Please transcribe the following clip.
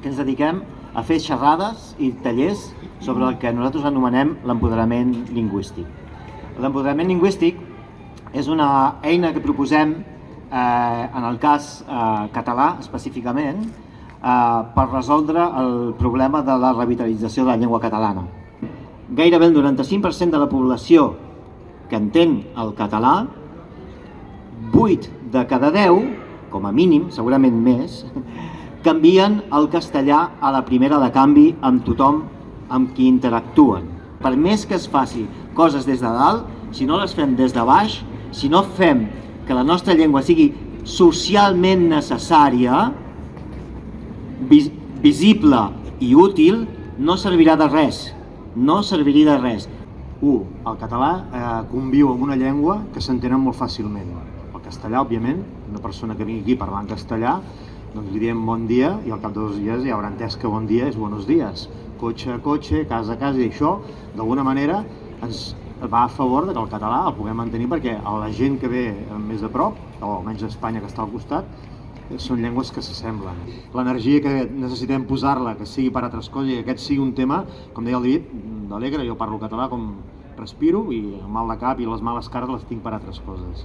que ens dediquem a fer xerrades i tallers sobre el que nosaltres anomenem l'empoderament lingüístic. L'empoderament lingüístic és una eina que proposem, en el cas català específicament, per resoldre el problema de la revitalització de la llengua catalana. Gairebé el 95% de la població que entén el català, 8 de cada 10, com a mínim, segurament més, canvien el castellà a la primera de canvi amb tothom amb qui interactuen. Per més que es faci coses des de dalt, si no les fem des de baix, si no fem que la nostra llengua sigui socialment necessària, visible i útil, no servirà de res. No serviria de res. El català conviu amb una llengua que s'entenen molt fàcilment. El castellà, òbviament, una persona que vingui aquí parlant castellà, doncs li diem bon dia i al cap de 2 dies ja haurà entès que bon dia és buenos días. Cotxe a cotxe, casa a casa, i això, d'alguna manera, ens va a favor que el català el puguem mantenir, perquè la gent que ve més a prop, o almenys a Espanya que està al costat, són llengües que s'assemblen. L'energia que necessitem posar-la, que sigui per altres coses, i que aquest sigui un tema, com deia el David, d'alegre. Jo parlo català com respiro i el mal de cap i les males cares les tinc per altres coses.